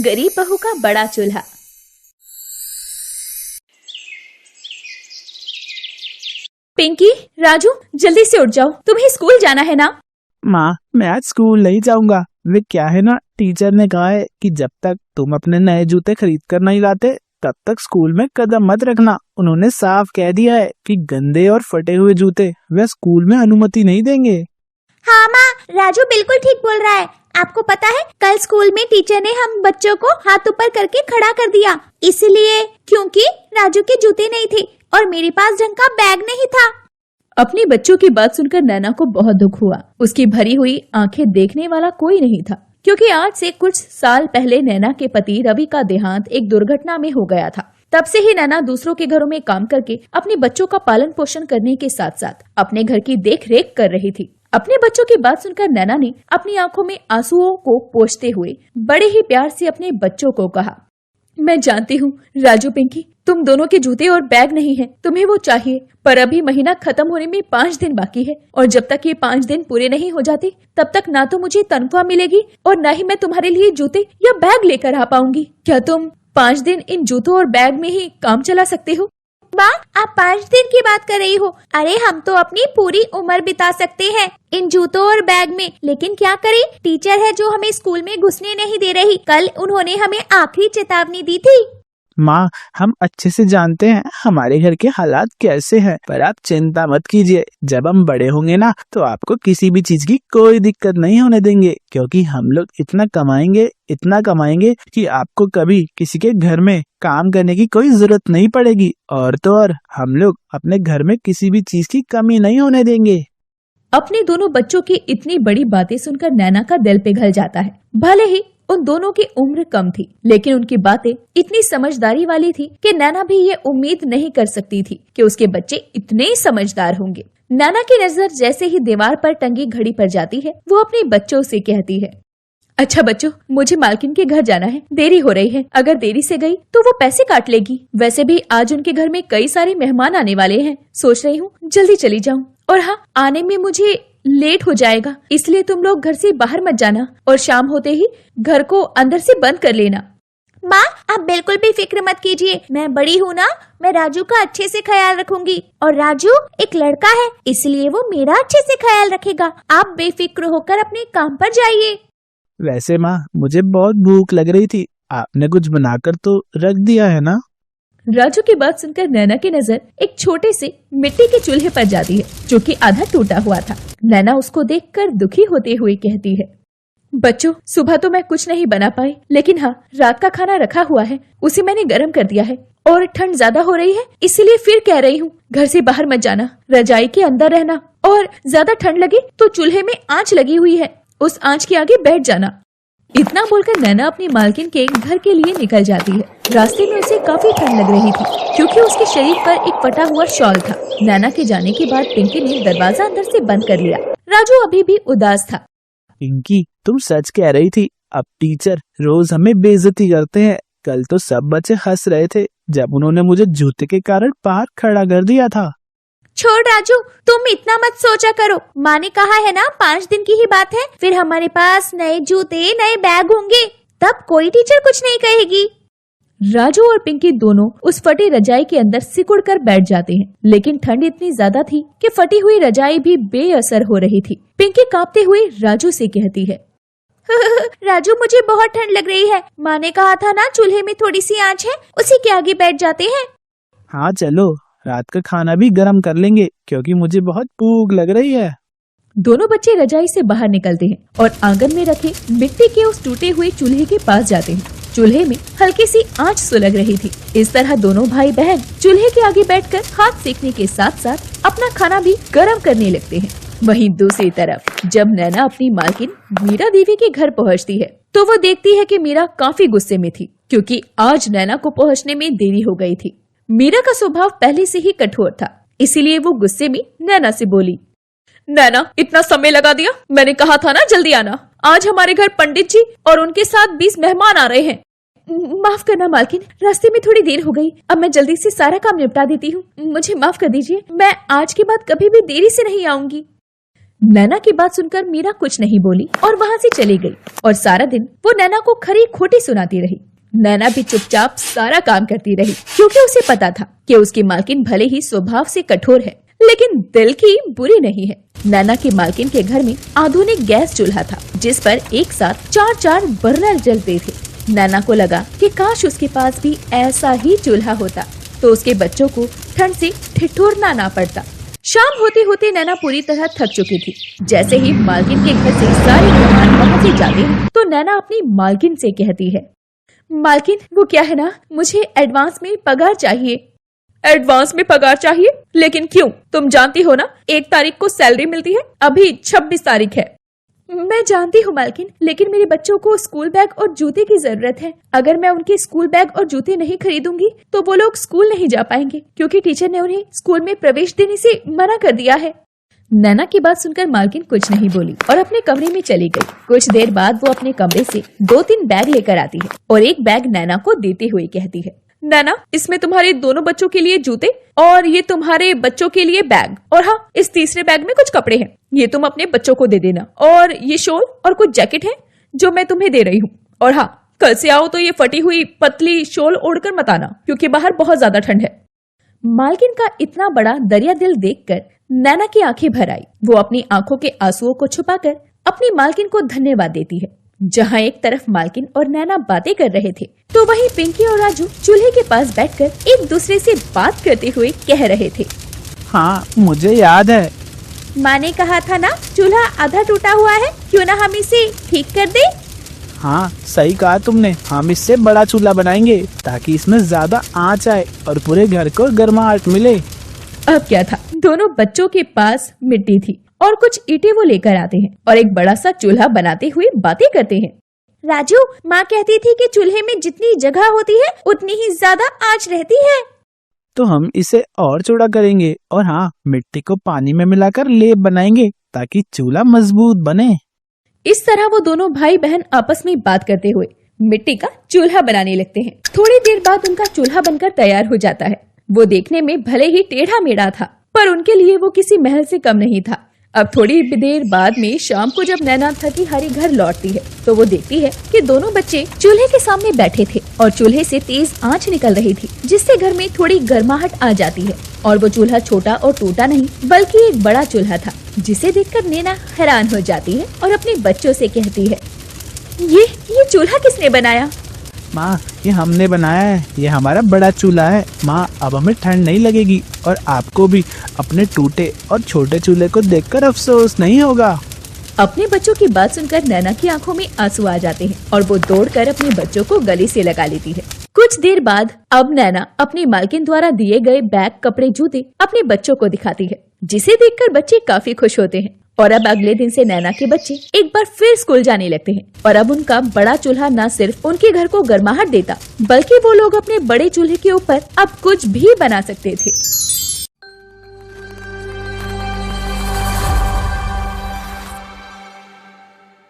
गरीब बहू का बड़ा चूल्हा। पिंकी, राजू, जल्दी से उठ जाओ, तुम्हें स्कूल जाना है ना। माँ, मैं आज स्कूल नहीं जाऊंगा। वे क्या है ना, टीचर ने कहा है कि जब तक तुम अपने नए जूते खरीद कर नहीं लाते तब तक स्कूल में कदम मत रखना। उन्होंने साफ कह दिया है कि गंदे और फटे हुए जूते वे स्कूल में अनुमति नहीं देंगे। हाँ माँ, राजू बिल्कुल ठीक बोल रहा है। आपको पता है, कल स्कूल में टीचर ने हम बच्चों को हाथ ऊपर करके खड़ा कर दिया, इसलिए क्योंकि राजू के जूते नहीं थे और मेरे पास ढंग का बैग नहीं था। अपने बच्चों की बात सुनकर नैना को बहुत दुख हुआ। उसकी भरी हुई आंखें देखने वाला कोई नहीं था, क्योंकि आज से कुछ साल पहले नैना के पति रवि का देहांत एक दुर्घटना में हो गया था। तब से ही नैना दूसरों के घरों में काम करके अपने बच्चों का पालन पोषण करने के साथ साथ अपने घर की देख रेख कर रही थी। अपने बच्चों की बात सुनकर नैना ने अपनी आंखों में आंसुओं को पोंछते हुए बड़े ही प्यार से अपने बच्चों को कहा, मैं जानती हूँ राजू, पिंकी, तुम दोनों के जूते और बैग नहीं है, तुम्हें वो चाहिए, पर अभी महीना खत्म होने में 5 दिन बाकी है और जब तक ये 5 दिन पूरे नहीं हो जाते तब तक ना तो मुझे तनख्वाह मिलेगी और न ही मैं तुम्हारे लिए जूते या बैग लेकर आ पाऊंगी। क्या तुम 5 दिन इन जूतों और बैग में ही काम चला सकते हो? माँ, आप 5 दिन की बात कर रही हो? अरे हम तो अपनी पूरी उम्र बिता सकते हैं इन जूतों और बैग में, लेकिन क्या करें, टीचर है जो हमें स्कूल में घुसने नहीं दे रही। कल उन्होंने हमें आखिरी चेतावनी दी थी। माँ, हम अच्छे से जानते हैं हमारे घर के हालात कैसे हैं, पर आप चिंता मत कीजिए। जब हम बड़े होंगे ना तो आपको किसी भी चीज की कोई दिक्कत नहीं होने देंगे, क्योंकि हम लोग इतना कमाएंगे कि आपको कभी किसी के घर में काम करने की कोई जरूरत नहीं पड़ेगी। और तो और हम लोग अपने घर में किसी भी चीज की कमी नहीं होने देंगे। अपने दोनों बच्चों की इतनी बड़ी बातें सुनकर नैना का दिल पिघल जाता है। भले ही उन दोनों की उम्र कम थी, लेकिन उनकी बातें इतनी समझदारी वाली थी कि नैना भी ये उम्मीद नहीं कर सकती थी कि उसके बच्चे इतने समझदार होंगे। नैना की नजर जैसे ही दीवार पर टंगी घड़ी पर जाती है, वो अपने बच्चों से कहती है, अच्छा बच्चों, मुझे मालकिन के घर जाना है, देरी हो रही है। अगर देरी से गई तो वो पैसे काट लेगी। वैसे भी आज उनके घर में कई सारे मेहमान आने वाले हैं, सोच रही हूँ जल्दी चली जाऊँ। और हाँ, आने में मुझे लेट हो जाएगा, इसलिए तुम लोग घर से बाहर मत जाना और शाम होते ही घर को अंदर से बंद कर लेना। माँ, आप बिल्कुल भी फिक्र मत कीजिए, मैं बड़ी हूँ ना, मैं राजू का अच्छे से ख्याल रखूंगी और राजू एक लड़का है, इसलिए वो मेरा अच्छे से ख्याल रखेगा। आप बेफिक्र होकर अपने काम पर जाइए। वैसे माँ, मुझे बहुत भूख लग रही थी, आपने कुछ बनाकर तो रख दिया है ना? राजू की बात सुनकर नैना की नजर एक छोटे से मिट्टी के चूल्हे पर जाती है, जो कि आधा टूटा हुआ था। नैना उसको देखकर दुखी होते हुए कहती है, बच्चों, सुबह तो मैं कुछ नहीं बना पाई, लेकिन हाँ, रात का खाना रखा हुआ है, उसे मैंने गर्म कर दिया है और ठंड ज्यादा हो रही है, इसीलिए फिर कह रही हूँ, घर से बाहर मत जाना, रजाई के अंदर रहना और ज्यादा ठंड लगे तो चूल्हे में आंच लगी हुई है, उस आंच के आगे बैठ जाना। इतना बोलकर नैना अपनी मालकिन के घर के लिए निकल जाती है। रास्ते में उसे काफी ठंड लग रही थी, क्योंकि उसके शरीर पर एक फटा हुआ शॉल था। नैना के जाने के बाद पिंकी ने दरवाजा अंदर से बंद कर लिया। राजू अभी भी उदास था। पिंकी, तुम सच कह रही थी, अब टीचर रोज हमें बेइज्जती करते हैं। कल तो सब बच्चे हंस रहे थे जब उन्होंने मुझे जूते के कारण बाहर खड़ा कर दिया था। छोड़ राजू, तुम इतना मत सोचा करो, माँ ने कहा है ना 5 दिन की ही बात है, फिर हमारे पास नए जूते नए बैग होंगे, तब कोई टीचर कुछ नहीं कहेगी। राजू और पिंकी दोनों उस फटी रजाई के अंदर सिकुड़ कर बैठ जाते हैं, लेकिन ठंड इतनी ज्यादा थी कि फटी हुई रजाई भी बेअसर हो रही थी। पिंकी कांपते हुए राजू से कहती है, राजू, मुझे बहुत ठंड लग रही है, माँ ने कहा था ना चूल्हे में थोड़ी सी आंच है, उसी के आगे बैठ जाते हैं। हाँ चलो, रात का खाना भी गर्म कर लेंगे, क्योंकि मुझे बहुत भूख लग रही है। दोनों बच्चे रजाई से बाहर निकलते हैं और आंगन में रखे मिट्टी के उस टूटे हुए चूल्हे के पास जाते हैं। चूल्हे में हल्की सी आंच सुलग रही थी। इस तरह दोनों भाई बहन चूल्हे के आगे बैठकर हाथ सेकने के साथ साथ अपना खाना भी गर्म करने लगते हैं। वहीं दूसरी तरफ जब नैना अपनी मालकिन मीरा देवी के घर पहुंचती है, तो वो देखती है कि मीरा काफी गुस्से में थी, क्योंकि आज नैना को पहुंचने में देरी हो गई थी। मीरा का स्वभाव पहले से ही कठोर था, इसीलिए वो गुस्से में नैना से बोली, नैना, इतना समय लगा दिया, मैंने कहा था ना जल्दी आना। आज हमारे घर पंडित जी और उनके साथ 20 मेहमान आ रहे हैं। माफ करना मालकिन, रास्ते में थोड़ी देर हो गई, अब मैं जल्दी से सारा काम निपटा देती हूँ, मुझे माफ कर दीजिए, मैं आज के बाद कभी भी देरी से नहीं आऊंगी। नैना की बात सुनकर मीरा कुछ नहीं बोली और वहाँ से चली गई और सारा दिन वो नैना को खरी खोटी सुनाती रही। नैना भी चुपचाप सारा काम करती रही क्योंकि उसे पता था कि उसकी मालकिन भले ही स्वभाव से कठोर है लेकिन दिल की बुरी नहीं है। नैना की मालकिन के घर में आधुनिक गैस चूल्हा था जिस पर एक साथ 4-4 बर्नर जलते थे। नैना को लगा कि काश उसके पास भी ऐसा ही चूल्हा होता तो उसके बच्चों को ठंड से ठिठुरना ना पड़ता। शाम होते होते नैना पूरी तरह थक चुकी थी। जैसे ही मालकिन के घर से सारे मेहमान वहाँ से जाते हैं तो नैना अपनी मालकिन से कहती है, मालकिन वो क्या है ना, मुझे एडवांस में पगार चाहिए। एडवांस में पगार चाहिए? लेकिन क्यों? तुम जानती हो ना 1 तारीख को सैलरी मिलती है, अभी 26 तारीख है। मैं जानती हूँ मालकिन, लेकिन मेरे बच्चों को स्कूल बैग और जूते की जरूरत है। अगर मैं उनके स्कूल बैग और जूते नहीं खरीदूंगी तो वो लोग स्कूल नहीं जा पाएंगे क्योंकि टीचर ने उन्हें स्कूल में प्रवेश देने से मना कर दिया है। नैना की बात सुनकर मालकिन कुछ नहीं बोली और अपने कमरे में चली गई। कुछ देर बाद वो अपने कमरे से 2-3 बैग लेकर आती है और एक बैग नैना को देते हुए कहती है, नैना इसमें तुम्हारे दोनों बच्चों के लिए जूते और ये तुम्हारे बच्चों के लिए बैग, और हाँ इस तीसरे बैग में कुछ कपड़े हैं, ये तुम अपने बच्चों को दे देना, और ये शॉल और कुछ जैकेट है जो मैं तुम्हें दे रही हूँ। और हाँ कल से आओ तो ये फटी हुई पतली शॉल ओढ़कर मत आना क्योंकि बाहर बहुत ज्यादा ठंड है। मालकिन का इतना बड़ा दरिया दिल देखकर नैना की आंखें भर आई। वो अपनी आंखों के आंसुओं को छुपाकर अपनी मालकिन को धन्यवाद देती है। जहाँ एक तरफ मालकिन और नैना बातें कर रहे थे तो वहीं पिंकी और राजू चूल्हे के पास बैठकर एक दूसरे से बात करते हुए कह रहे थे, हाँ मुझे याद है। माँ ने कहा था ना चूल्हा आधा टूटा हुआ है, क्यों ना हम इसे ठीक कर दें? हाँ सही कहा तुमने, हम इससे बड़ा चूल्हा बनाएंगे ताकि इसमें ज्यादा आँच आए और पूरे घर को गर्माहट मिले। अब क्या था, दोनों बच्चों के पास मिट्टी थी और कुछ ईंटें वो लेकर आते हैं और एक बड़ा सा चूल्हा बनाते हुए बातें करते हैं। राजू, माँ कहती थी कि चूल्हे में जितनी जगह होती है उतनी ही ज्यादा आँच रहती है। तो हम इसे और चौड़ा करेंगे और हाँ मिट्टी को पानी में मिलाकर लेप बनाएंगे ताकि चूल्हा मजबूत बने। इस तरह वो दोनों भाई बहन आपस में बात करते हुए मिट्टी का चूल्हा बनाने लगते हैं। थोड़ी देर बाद उनका चूल्हा बनकर तैयार हो जाता है। वो देखने में भले ही टेढ़ा मेढ़ा था पर उनके लिए वो किसी महल से कम नहीं था। अब थोड़ी देर बाद में शाम को जब नैना थकी हारी घर लौटती है तो वो देखती है कि दोनों बच्चे चूल्हे के सामने बैठे थे और चूल्हे से तेज आंच निकल रही थी जिससे घर में थोड़ी गर्माहट आ जाती है। और वो चूल्हा छोटा और टूटा नहीं बल्कि एक बड़ा चूल्हा था जिसे देखकर नैना हैरान हो जाती है और अपने बच्चों से कहती है, ये चूल्हा किसने बनाया? माँ ये हमने बनाया है, ये हमारा बड़ा चूल्हा है। माँ अब हमें ठंड नहीं लगेगी और आपको भी अपने टूटे और छोटे चूल्हे को देखकर अफसोस नहीं होगा। अपने बच्चों की बात सुनकर नैना की आंखों में आंसू आ जाते हैं और वो दौड़कर अपने बच्चों को गले से लगा लेती है। कुछ देर बाद अब नैना अपनी मालकिन द्वारा दिए गए बैग, कपड़े, जूते अपने बच्चों को दिखाती है जिसे देखकर बच्चे काफी खुश होते हैं। और अब अगले दिन से नैना के बच्चे एक बार फिर स्कूल जाने लगते हैं और अब उनका बड़ा चूल्हा न सिर्फ उनके घर को गर्माहट देता बल्कि वो लोग अपने बड़े चूल्हे के ऊपर अब कुछ भी बना सकते थे।